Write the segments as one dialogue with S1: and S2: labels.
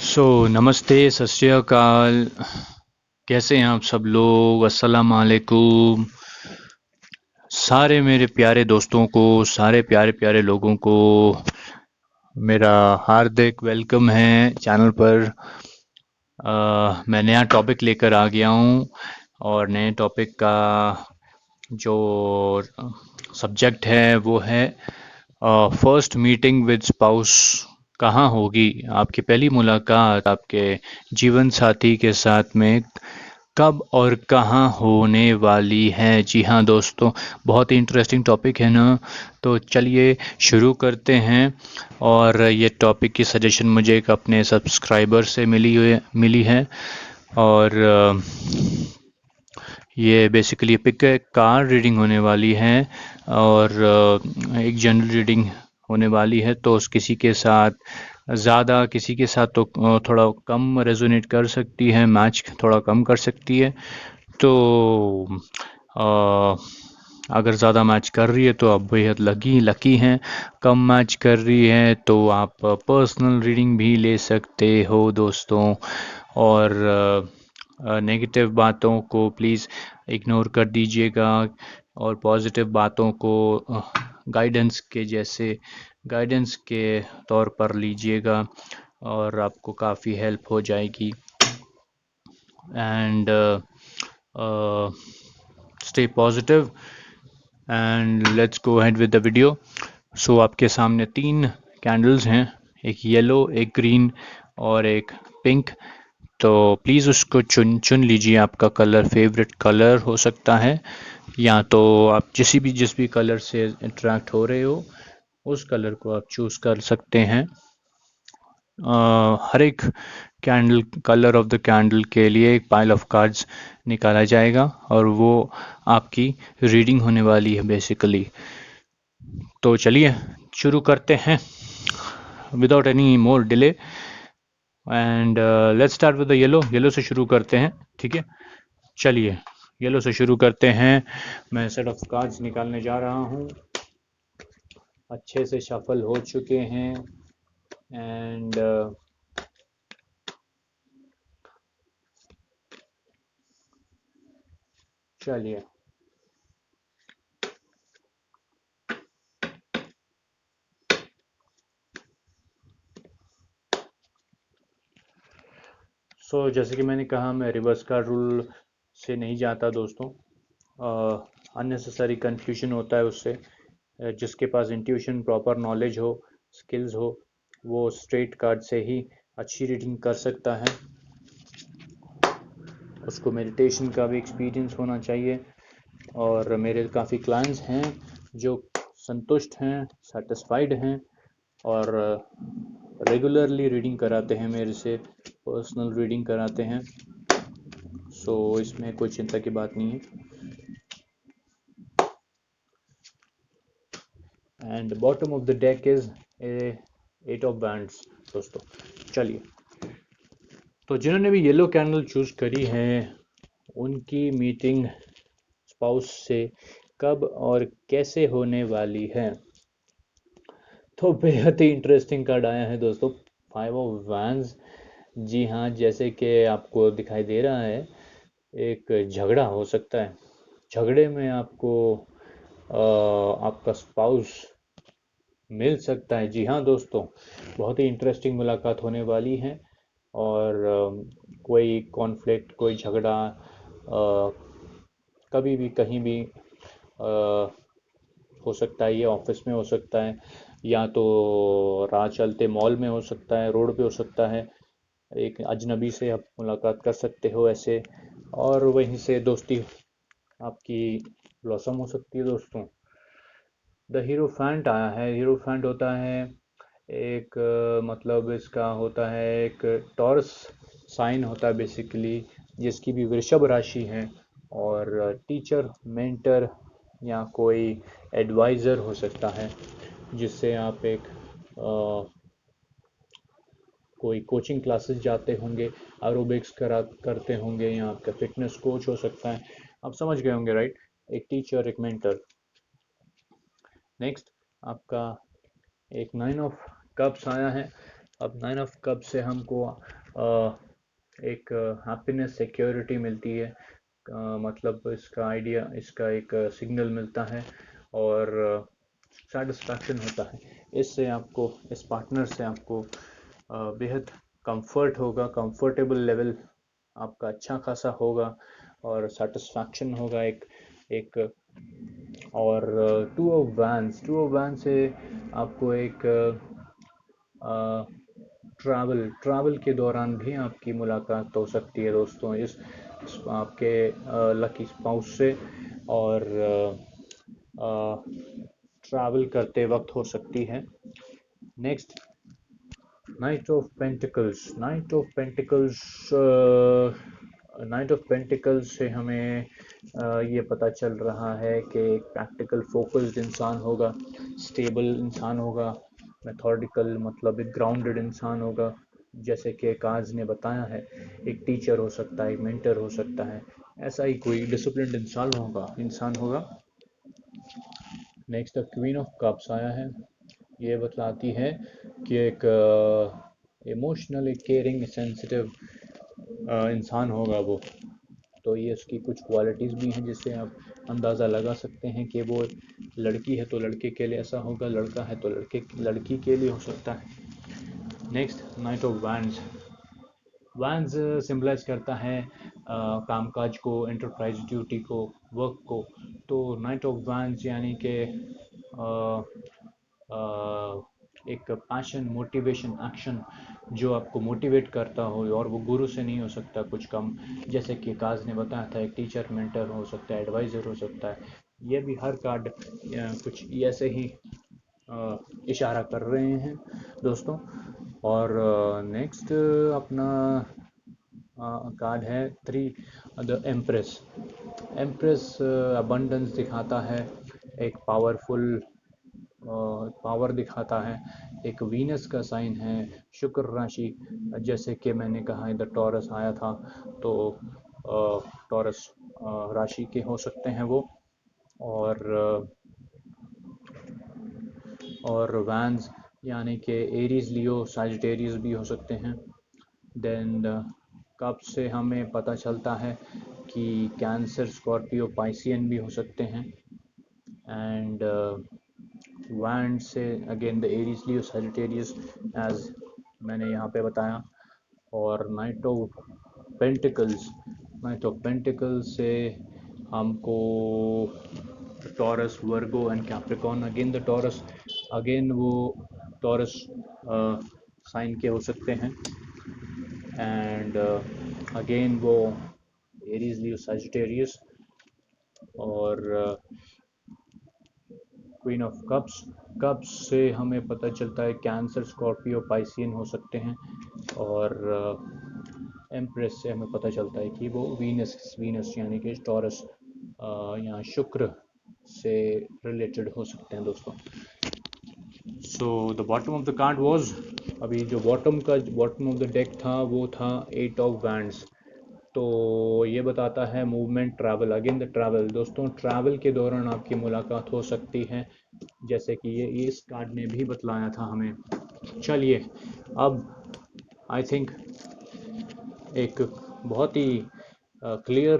S1: नमस्ते, सत श्री अकाल। कैसे हैं आप सब लोग? अस्सलाम वालेकुम। सारे मेरे प्यारे दोस्तों को, सारे प्यारे प्यारे लोगों को मेरा हार्दिक वेलकम है चैनल पर। मैं नया टॉपिक लेकर आ गया हूँ और नए टॉपिक का जो सब्जेक्ट है वो है फर्स्ट मीटिंग विद स्पाउस। कहाँ होगी आपकी पहली मुलाकात आपके जीवन साथी के साथ में? कब और कहाँ होने वाली है? जी हाँ दोस्तों, बहुत ही इंटरेस्टिंग टॉपिक है ना। तो चलिए शुरू करते हैं। और ये टॉपिक की सजेशन मुझे एक अपने सब्सक्राइबर से मिली है। और ये बेसिकली पिक कार रीडिंग होने वाली है और एक जनरल रीडिंग होने वाली है। तो किसी के साथ ज़्यादा, किसी के साथ तो थोड़ा कम रेजोनेट कर सकती है, मैच थोड़ा कम कर सकती है। तो अ, अगर ज़्यादा मैच कर रही है तो आप बेहद लकी हैं। कम मैच कर रही है तो आप पर्सनल रीडिंग भी ले सकते हो दोस्तों। और नेगेटिव बातों को प्लीज़ इग्नोर कर दीजिएगा और पॉजिटिव बातों को गाइडेंस के तौर पर लीजिएगा और आपको काफ़ी हेल्प हो जाएगी। And stay positive and let's go ahead with the video. आपके सामने 3 कैंडल्स हैं, एक येलो, एक ग्रीन और एक पिंक। तो प्लीज़ उसको चुन लीजिए। आपका कलर फेवरेट कलर हो सकता है, या तो आप जिस भी कलर से इंटरेक्ट हो रहे हो उस कलर को आप चूज़ कर सकते हैं। हर एक candle, colour of the candle के लिए एक पाइल ऑफ कार्ड्स निकाला जाएगा और वो आपकी रीडिंग होने वाली है बेसिकली। तो चलिए शुरू करते हैं without any more delay. And let's start with the yellow से शुरू करते हैं, ठीक है। चलिए येलो से शुरू करते हैं। मैं सेट ऑफ कार्ड्स निकालने जा रहा हूँ। अच्छे से शफल हो चुके हैं एंड चलिए जैसे कि मैंने कहा, मैं रिवर्स कार्ड रूल से नहीं जाता दोस्तों। अननेसेसरी कन्फ्यूजन होता है उससे। जिसके पास इंट्यूशन, प्रॉपर नॉलेज हो, स्किल्स हो, वो स्ट्रेट कार्ड से ही अच्छी रीडिंग कर सकता है। उसको मेडिटेशन का भी एक्सपीरियंस होना चाहिए। और मेरे काफ़ी क्लाइंट्स हैं जो संतुष्ट हैं, सेटिस्फाइड हैं और रेगुलरली रीडिंग कराते हैं मेरे से, पर्सनल रीडिंग कराते हैं। इसमें कोई चिंता की बात नहीं है। And bottom of the deck is eight of wands दोस्तों। चलिए, तो जिन्होंने भी येलो कैंडल चूज करी है उनकी मीटिंग स्पाउस से कब और कैसे होने वाली है? तो बेहद ही इंटरेस्टिंग कार्ड आया है दोस्तों, 5 ऑफ वैंस। जी हाँ, जैसे कि आपको दिखाई दे रहा है, एक झगड़ा हो सकता है। झगड़े में आपको आपका स्पाउस मिल सकता है। जी हाँ दोस्तों, बहुत ही इंटरेस्टिंग मुलाकात होने वाली है। और कोई कॉन्फ्लिक्ट, कोई झगड़ा कभी भी कहीं भी हो सकता है। ये ऑफिस में हो सकता है, या तो राह चलते मॉल में हो सकता है, रोड पे हो सकता है। एक अजनबी से आप मुलाकात कर सकते हो ऐसे, और वहीं से दोस्ती आपकी ब्लॉसम हो सकती है दोस्तों। द हीरोफेंट आया है। हीरोफेंट होता है एक मतलब इसका होता है एक टॉरस साइन होता है बेसिकली, जिसकी भी वृषभ राशि है। और टीचर, मेंटर या कोई एडवाइज़र हो सकता है, जिससे आप एक कोई कोचिंग क्लासेस जाते होंगे, एरोबिक्स करते होंगे, या आपका फिटनेस कोच हो सकता है। आप समझ गए होंगे, राइट? एक टीचर, एक मेंटर। नेक्स्ट आपका एक 9 ऑफ कप्स आया है। अब 9 ऑफ कप से हमको एक हैप्पीनेस सिक्योरिटी मिलती है, मतलब इसका आइडिया, इसका एक सिग्नल मिलता है, और सेटिस्फैक्शन होता है। इससे आपको, इस पार्टनर से आपको बेहद कंफर्ट होगा, कंफर्टेबल लेवल आपका अच्छा खासा होगा, और सेटिस्फैक्शन होगा एक एक और टू ऑफ वैन से आपको एक ट्रैवल ट्रैवल के दौरान भी आपकी मुलाकात हो सकती है दोस्तों, इस आपके लकी स्पाउस से, और ट्रैवल करते वक्त हो सकती है। नेक्स्ट, नाइट ऑफ पेंटिकल्स से हमें ये पता चल रहा है कि एक प्रैक्टिकल फोकस्ड इंसान होगा, स्टेबल इंसान होगा, मेथोडिकल मतलब एक ग्राउंडेड इंसान होगा, जैसे कि काज ने बताया है। एक टीचर हो सकता है, एक मेंटर हो सकता है, ऐसा ही कोई डिसिप्लिन्ड इंसान होगा। Next, the queen of cups आया है। ये बतलाती है कि एक इमोशनली केयरिंग सेंसिटिव इंसान होगा वो। तो ये उसकी कुछ क्वालिटीज़ भी हैं जिससे आप अंदाज़ा लगा सकते हैं कि वो लड़की है तो लड़के के लिए ऐसा होगा, लड़का है तो लड़की के लिए हो सकता है। Next, knight of wands. Wands symbolise करता है कामकाज को, एंटरप्राइज ड्यूटी को, वर्क को। तो नाइट ऑफ वैंस यानी कि एक पैशन, मोटिवेशन, एक्शन जो आपको मोटिवेट करता हो, और वो गुरु से नहीं हो सकता कुछ कम। जैसे कि काज ने बताया था, एक टीचर, मेंटर हो सकता है, एडवाइज़र हो सकता है। ये भी हर कार्ड कुछ ऐसे ही इशारा कर रहे हैं दोस्तों। और नेक्स्ट अपना कार्ड है 3, द एम्प्रेस। एम्प्रेस अबंडेंस दिखाता है, एक पावर दिखाता है, एक वीनस का साइन है, शुक्र राशि। जैसे कि मैंने कहा इधर टॉरस आया था, तो टॉरस राशि के हो सकते हैं वो। और वैंस यानी कि एरीज, लियो, सजिटेरियस भी हो सकते हैं। देन कब से हमें पता चलता है कि कैंसर, स्कॉर्पियो, पाइसियन भी हो सकते हैं। एंड वैंड से again the Aries, Leo, Sagittarius, as मैंने यहाँ पे बताया। और नाइट ऑफ पेंटिकल्स से हमको taurus, Virgo and Capricorn, again the taurus, again वो टॉरस साइन के हो सकते हैं। एंड अगेन वो एरीज, लियो, सजिटेरियस। और क्वीन ऑफ कप्स से हमें पता चलता है कैंसर, स्कॉर्पियो, पाइसियन हो सकते हैं। और एम्प्रेस से हमें पता चलता है कि वो वीनस यानी कि टॉरस या शुक्र से रिलेटेड हो सकते हैं दोस्तों। So the bottom of the card was, अभी जो बॉटम ऑफ द डेक था वो था 8 ऑफ वैंड्स। तो ये बताता है movement, travel, again the travel दोस्तों, ट्रैवल के दौरान आपकी मुलाकात हो सकती है, जैसे कि ये इस कार्ड ने भी बतलाया था हमें। चलिए, अब आई थिंक एक बहुत ही क्लियर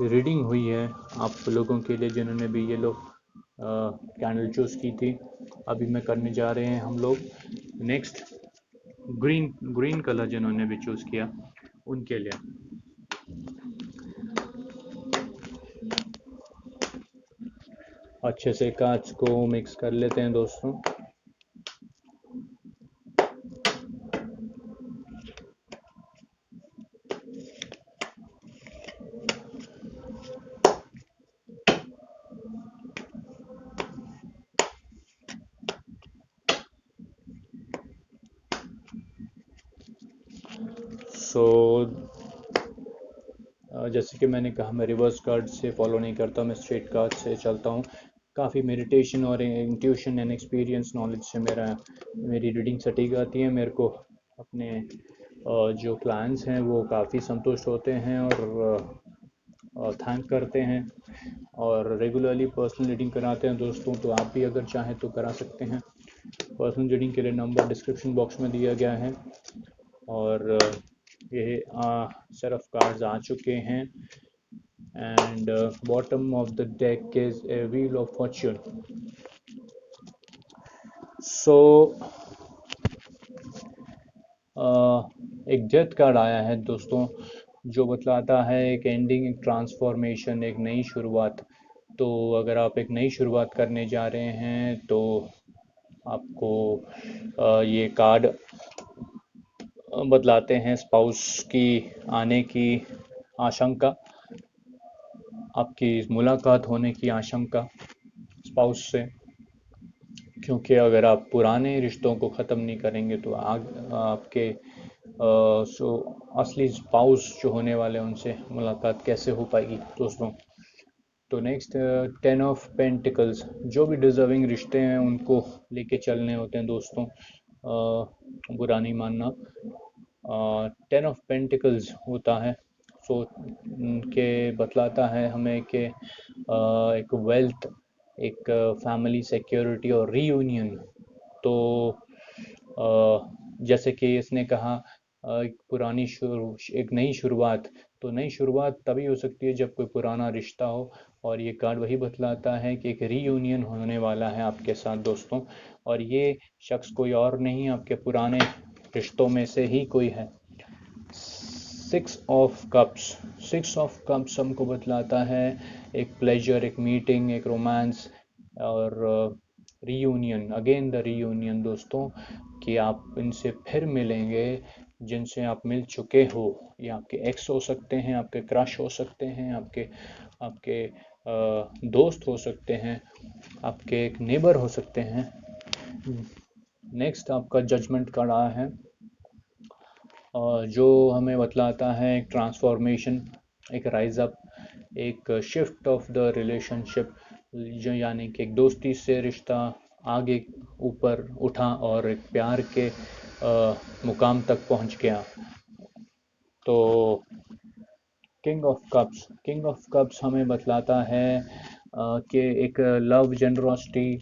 S1: रीडिंग हुई है आप लोगों के लिए जिन्होंने भी ये लोग कैंडल चूज़ की थी। अभी मैं करने जा रहे हैं हम लोग नेक्स्ट ग्रीन कलर जिन्होंने भी चूज़ किया उनके लिए। अच्छे से कांच को मिक्स कर लेते हैं दोस्तों। सो जैसे कि मैंने कहा, मैं रिवर्स कार्ड से फॉलो नहीं करता, मैं स्ट्रेट कार्ड से चलता हूँ। काफ़ी मेडिटेशन और इंट्यूशन एंड एक्सपीरियंस नॉलेज से मेरी रीडिंग सटीक आती है। मेरे को अपने जो क्लाइंट्स हैं वो काफ़ी संतुष्ट होते हैं और थैंक करते हैं, और रेगुलरली पर्सनल रीडिंग कराते हैं दोस्तों। तो आप भी अगर चाहें तो करा सकते हैं। पर्सनल रीडिंग के लिए नंबर डिस्क्रिप्शन बॉक्स में दिया गया है। और ये सेट ऑफ कार्ड्स आ चुके हैं। And bottom of the deck is a wheel of fortune. So एक डेथ कार्ड आया है दोस्तों, जो बतलाता है एक एंडिंग, एक ट्रांसफॉर्मेशन, एक नई शुरुआत। तो अगर आप एक नई शुरुआत करने जा रहे हैं तो आपको ये कार्ड बतलाते हैं स्पाउस की आने की आशंका, आपकी मुलाकात होने की आशंका स्पाउस से। क्योंकि अगर आप पुराने रिश्तों को ख़त्म नहीं करेंगे तो आपके सो असली स्पाउस जो होने वाले हैं उनसे मुलाकात कैसे हो पाएगी दोस्तों। तो नेक्स्ट 10 ऑफ पेंटिकल्स, जो भी डिजर्विंग रिश्ते हैं उनको लेके चलने होते हैं दोस्तों, बुरा नहीं मानना। 10 ऑफ पेंटिकल्स होता है, सो के बतलाता है हमें कि एक वेल्थ, एक फैमिली सिक्योरिटी और रीयूनियन। तो जैसे कि इसने कहा एक पुरानी शुरू, एक नई शुरुआत। तो नई शुरुआत तभी हो सकती है जब कोई पुराना रिश्ता हो, और ये कार्ड वही बतलाता है कि एक रीयूनियन होने वाला है आपके साथ दोस्तों। और ये शख्स कोई और नहीं, आपके पुराने रिश्तों में से ही कोई है। 6 ऑफ कप्स, 6 ऑफ कप्स हमको बतलाता है एक प्लेजर, एक मीटिंग, एक रोमांस और रीयूनियन, अगेन द रीयूनियन दोस्तों, कि आप इनसे फिर मिलेंगे जिनसे आप मिल चुके हो। ये आपके एक्स हो सकते हैं, आपके क्रश हो सकते हैं, आपके आपके दोस्त हो सकते हैं, आपके एक नेबर हो सकते हैं। नेक्स्ट आपका जजमेंट कार्ड आया है, जो हमें बतलाता है एक ट्रांसफॉर्मेशन, एक राइज अप, एक शिफ्ट ऑफ द रिलेशनशिप, जो यानी कि एक दोस्ती से रिश्ता आगे ऊपर उठा और एक प्यार के मुकाम तक पहुंच गया। तो किंग ऑफ कप्स हमें बतलाता है कि एक लव, जनरोसिटी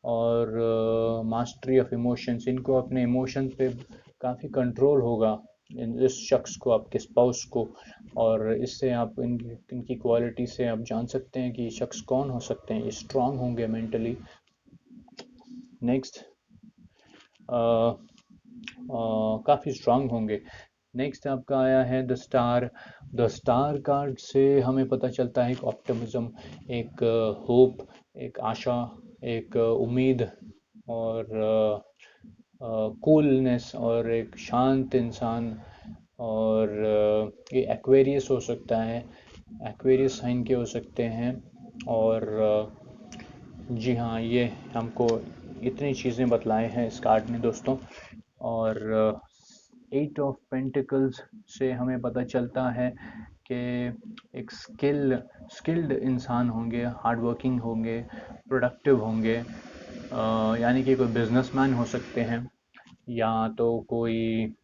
S1: और मास्टरी ऑफ इमोशंस, इनको अपने इमोशंस पे काफ़ी कंट्रोल होगा इस शख्स को, आपके स्पाउस को। और इससे आप इनकी क्वालिटी से आप जान सकते हैं कि ये शख्स कौन हो सकते हैं। ये स्ट्रांग होंगे मेंटली। नेक्स्ट काफ़ी स्ट्रांग होंगे। नेक्स्ट आपका आया है the star. The star card से हमें पता चलता है एक ऑप्टिमिज्म, एक होप, एक आशा, एक उम्मीद और कूलनेस और एक शांत इंसान। और ये एक्वेरियस हो सकता है, एक्वेरियस साइन के हो सकते हैं। और जी हाँ, ये हमको इतनी चीज़ें बतलाए हैं इस कार्ड ने दोस्तों। और 8 ऑफ पेंटिकल्स से हमें पता चलता है कि एक स्किल्ड इंसान होंगे, हार्ड वर्किंग होंगे, प्रोडक्टिव होंगे, यानी कि कोई बिजनेसमैन हो सकते हैं या तो कोई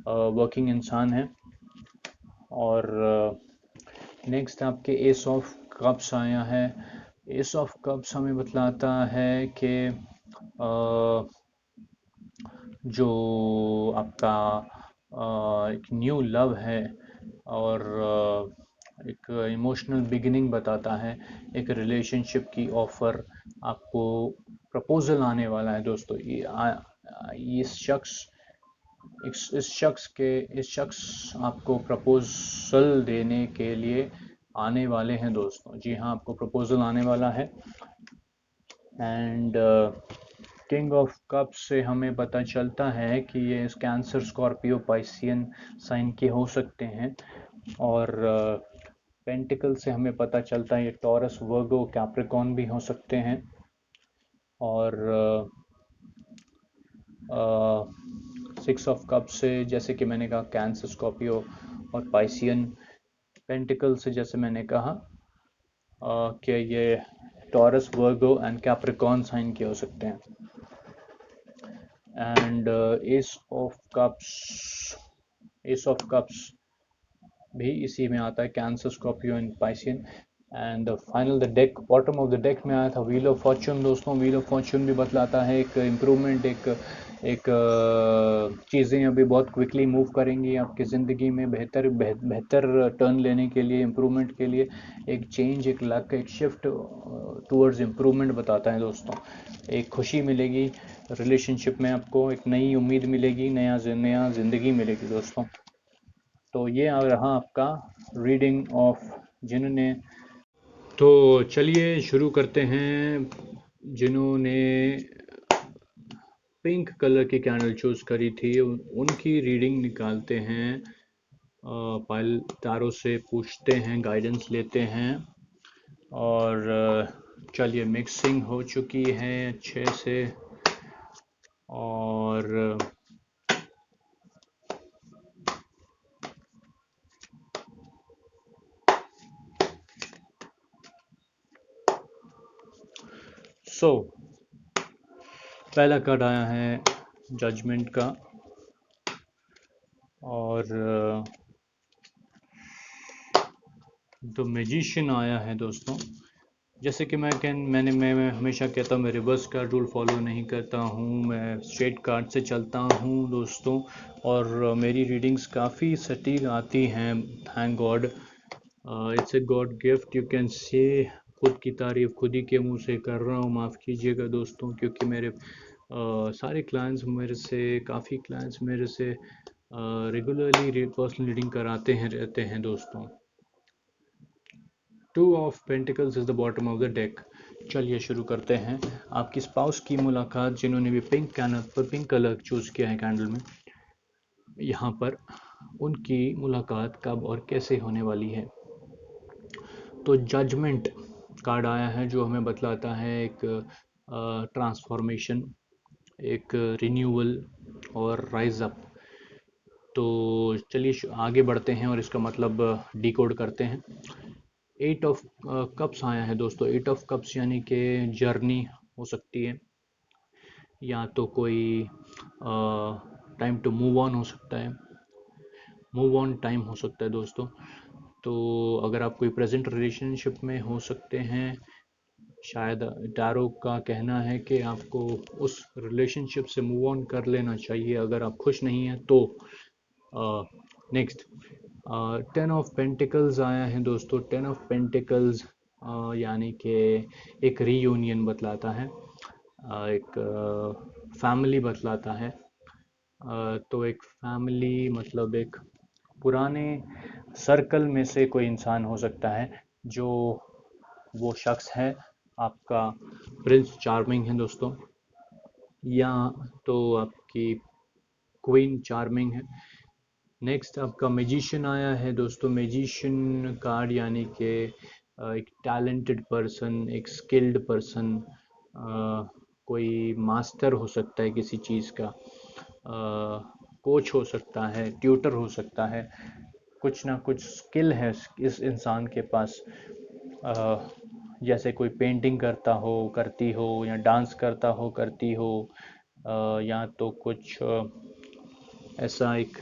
S1: वर्किंग इंसान है। और नेक्स्ट आपके एस ऑफ कप्स आया है। एस ऑफ कप्स हमें बतलाता है कि जो आपका एक न्यू लव है और एक इमोशनल बिगिनिंग बताता है, एक रिलेशनशिप की ऑफर, आपको प्रपोजल आने वाला है दोस्तों। इस शख्स आपको प्रपोजल देने के लिए आने वाले हैं दोस्तों। जी हाँ, आपको प्रपोजल आने वाला है। एंड किंग ऑफ कप से हमें पता चलता है कि ये कैंसर, स्कॉर्पियो, पाइसियन साइन के हो सकते हैं। और पेंटिकल से हमें पता चलता है ये टॉरस, वर्गो, कैप्रिकॉन भी हो सकते हैं। और 6 ऑफ कप से जैसे कि मैंने कहा कैंसर, स्कॉर्पियो और पाइसियन। पेंटिकल से जैसे मैंने कहा कि ये Taurus, Virgo and Capricorn sign के हो सकते हैं। एंड एस ऑफ कप्स भी इसी में आता है, cancer, Scorpio and Piscean. And final the deck, bottom of the deck में आया था व्हील ऑफ फॉर्च्यून दोस्तों। व्हील ऑफ फॉर्च्यून भी बतलाता है एक इम्प्रूवमेंट, एक एक चीज़ें अभी बहुत क्विकली मूव करेंगी आपकी ज़िंदगी में, बेहतर टर्न लेने के लिए, इम्प्रूवमेंट के लिए। एक चेंज, एक लक, एक शिफ्ट टूवर्ड्स इम्प्रूवमेंट बताता है दोस्तों। एक खुशी मिलेगी रिलेशनशिप में, आपको एक नई उम्मीद मिलेगी, नया ज़िंदगी मिलेगी दोस्तों। तो ये आ रहा आपका रीडिंग ऑफ जिन्होंने। तो चलिए शुरू करते हैं। जिन्होंने पिंक कलर की कैंडल चूज करी थी उनकी रीडिंग निकालते हैं। पायल तारों से पूछते हैं, गाइडेंस लेते हैं। और चलिए, मिक्सिंग हो चुकी है अच्छे से। और पहला कार्ड आया है जजमेंट का। और द मैजिशियन आया है दोस्तों। जैसे कि मैं हमेशा कहता हूँ, मैं रिवर्स कार्ड रूल फॉलो नहीं करता हूँ, मैं स्ट्रेट कार्ड से चलता हूँ दोस्तों। और मेरी रीडिंग्स काफ़ी सटीक आती हैं, thank God. It's a god gift, you can say. खुद की तारीफ खुद ही के मुंह से कर रहा हूँ, माफ़ कीजिएगा दोस्तों, क्योंकि मेरे सारे क्लाइंट्स मेरे से काफ़ी क्लाइंट्स मेरे से रेगुलरली पर्सनल रीडिंग कराते हैं रहते हैं दोस्तों। Two of pentacles is the bottom of the deck. चलिए शुरू करते हैं। आपकी स्पाउस की मुलाकात, जिन्होंने भी पिंक कलर चूज़ किया है कैंडल में, यहाँ पर उनकी मुलाकात कब और कैसे होने वाली है। तो जजमेंट कार्ड आया है, जो हमें बतलाता है एक ट्रांसफॉर्मेशन, एक रिन्यूअल और राइज अप। तो चलिए आगे बढ़ते हैं और इसका मतलब डिकोड करते हैं। एट ऑफ कप्स आया है दोस्तों। एट ऑफ कप्स यानी कि जर्नी हो सकती है, या तो कोई टाइम टू मूव ऑन हो सकता है, मूव ऑन टाइम हो सकता है दोस्तों। तो अगर आप कोई प्रेजेंट रिलेशनशिप में हो सकते हैं, शायद टैरो का कहना है कि आपको उस रिलेशनशिप से मूव ऑन कर लेना चाहिए अगर आप खुश नहीं हैं तो। नेक्स्ट, 10 ऑफ पेंटिकल्स आया है दोस्तों। 10 ऑफ पेंटिकल्स यानी कि एक रीयूनियन बतलाता है, एक फैमिली बतलाता है। तो एक फैमिली मतलब एक पुराने सर्कल में से कोई इंसान हो सकता है, जो वो शख्स है आपका प्रिंस चार्मिंग है दोस्तों, या तो आपकी क्वीन चार्मिंग है। नेक्स्ट आपका मैजिशियन आया है दोस्तों। मैजिशियन कार्ड यानी कि एक टैलेंटेड पर्सन, एक स्किल्ड पर्सन, कोई मास्टर हो सकता है किसी चीज़ का, कोच हो सकता है, ट्यूटर हो सकता है। कुछ ना कुछ स्किल है इस इंसान के पास। अ, जैसे कोई पेंटिंग करता हो, करती हो, या डांस करता हो, करती हो, या तो कुछ ऐसा एक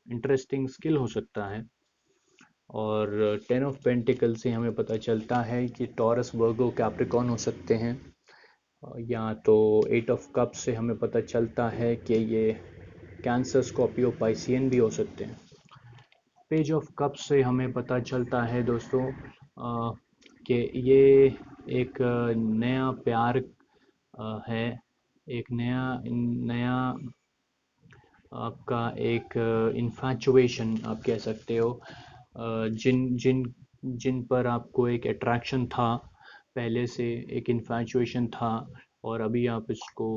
S1: इंटरेस्टिंग स्किल हो सकता है। और 10 ऑफ पेंटिकल से हमें पता चलता है कि टॉरस, वर्गो, कैप्रिकॉर्न हो सकते हैं। या तो 8 ऑफ कप से हमें पता चलता है कि ये कैंसर, स्कॉर्पियो, पाइसियन भी हो सकते हैं। पेज ऑफ कप से हमें पता चलता है दोस्तों कि ये एक नया प्यार है, एक नया नया आपका एक इन्फैचुएशन आप कह सकते हो। जिन जिन जिन पर आपको एक अट्रैक्शन था पहले से, एक इन्फैचुएशन था, और अभी आप इसको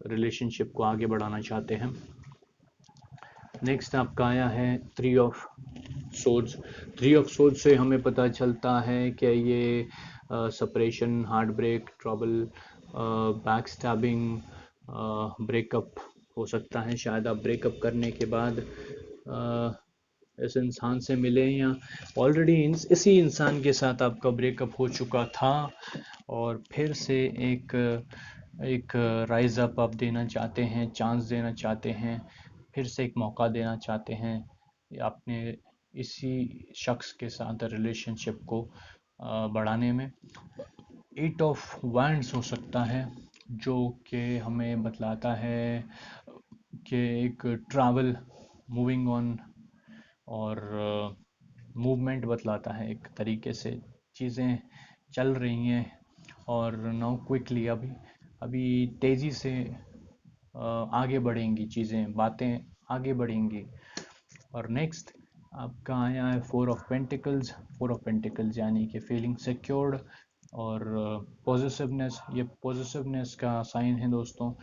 S1: रिलेशनशिप को आगे बढ़ाना चाहते हैं। नेक्स्ट आपका आया है 3 ऑफ सोड्स। 3 ऑफ सोड्स से हमें पता चलता है कि ये separation, heart break, trouble, back stabbing, breakup हो सकता है। शायद आप ब्रेकअप करने के बाद इस इंसान से मिले, या ऑलरेडी इसी इंसान के साथ आपका ब्रेकअप हो चुका था, और फिर से एक एक राइज अप आप देना चाहते हैं, चांस देना चाहते हैं, फिर से एक मौका देना चाहते हैं अपने इसी शख्स के साथ रिलेशनशिप को बढ़ाने में। 8 ऑफ वैंड्स हो सकता है। जो कि हमें बतलाता है कि एक ट्रैवल मूविंग ऑन और मूवमेंट बतलाता है एक तरीके से चीज़ें चल रही हैं और नाउ क्विकली अभी अभी तेज़ी से आगे बढ़ेंगी चीज़ें बातें आगे बढ़ेंगी। और नेक्स्ट आपका आया है फोर ऑफ पेंटिकल्स यानी कि फीलिंग सिक्योर्ड और पॉजिटिवनेस। ये पॉजिटिवनेस का साइन है दोस्तों।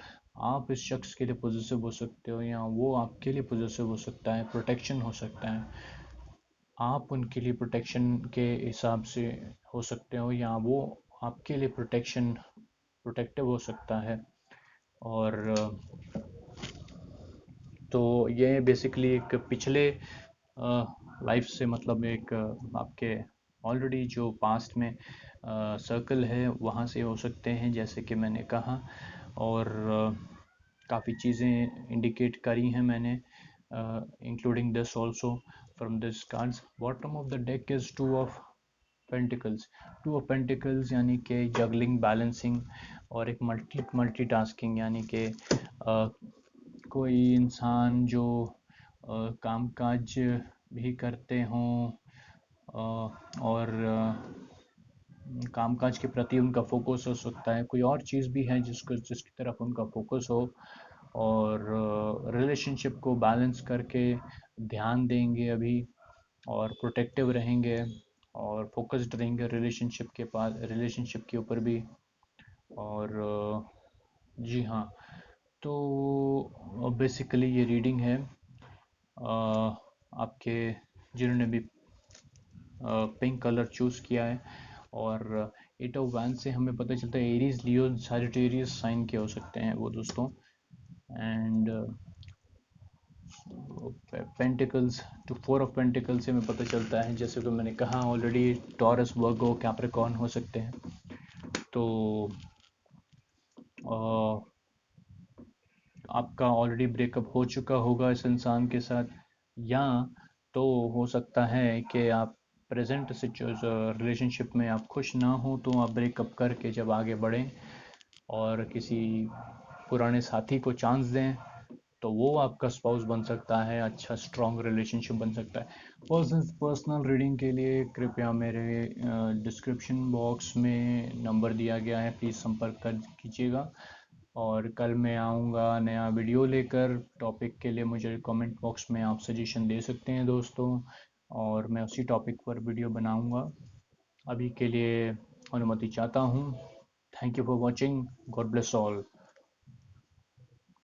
S1: आप इस शख्स के लिए पॉजिटिव हो सकते हो या वो आपके लिए पॉजिटिव हो सकता है, प्रोटेक्शन हो सकता है। आप उनके लिए प्रोटेक्शन के हिसाब से हो सकते हो या वो आपके लिए प्रोटेक्टिव हो सकता है। और तो ये बेसिकली एक पिछले लाइफ से मतलब एक आपके ऑलरेडी जो पास्ट में सर्कल है वहाँ से हो सकते हैं जैसे कि मैंने कहा। और काफ़ी चीज़ें इंडिकेट करी हैं मैंने, including this also from this cards. Bottom of the deck is pentacles two of pentacles यानी कि जगलिंग बैलेंसिंग और एक मल्टीटास्किंग यानी कि कोई इंसान जो कामकाज भी करते हों और कामकाज के प्रति उनका फोकस हो सकता है, कोई और चीज़ भी है जिसकी तरफ उनका फोकस हो और रिलेशनशिप को बैलेंस करके ध्यान देंगे अभी और प्रोटेक्टिव रहेंगे और फोकस्ड रहेंगे रिलेशनशिप के ऊपर भी। और जी हाँ, तो बेसिकली ये रीडिंग है आपके जिन्होंने भी पिंक कलर चूज़ किया है। और एट ऑफ वन से हमें पता चलता है एरीज लियो सैजिटेरियस साइन के हो सकते हैं वो दोस्तों। And pentacles to four of pentacles से हमें पता चलता है जैसे कि मैंने कहा ऑलरेडी टॉरस वर्गो कैप्रिकॉर्न हो सकते हैं। तो आपका ऑलरेडी ब्रेकअप हो चुका होगा इस इंसान के साथ, या तो हो सकता है कि आप प्रेजेंट रिलेशनशिप में आप खुश ना हो तो आप ब्रेकअप करके जब आगे बढ़ें और किसी पुराने साथी को चांस दें तो वो आपका स्पाउस बन सकता है, अच्छा स्ट्रॉन्ग रिलेशनशिप बन सकता है। पर्सनल रीडिंग के लिए कृपया मेरे डिस्क्रिप्शन बॉक्स में नंबर दिया गया है, प्लीज़ संपर्क कर कीजिएगा। और कल मैं आऊँगा नया वीडियो लेकर टॉपिक के लिए, मुझे कमेंट बॉक्स में आप सजेशन दे सकते हैं दोस्तों और मैं उसी टॉपिक पर वीडियो बनाऊँगा। अभी के लिए अनुमति चाहता हूँ। Thank you for watching. God bless all.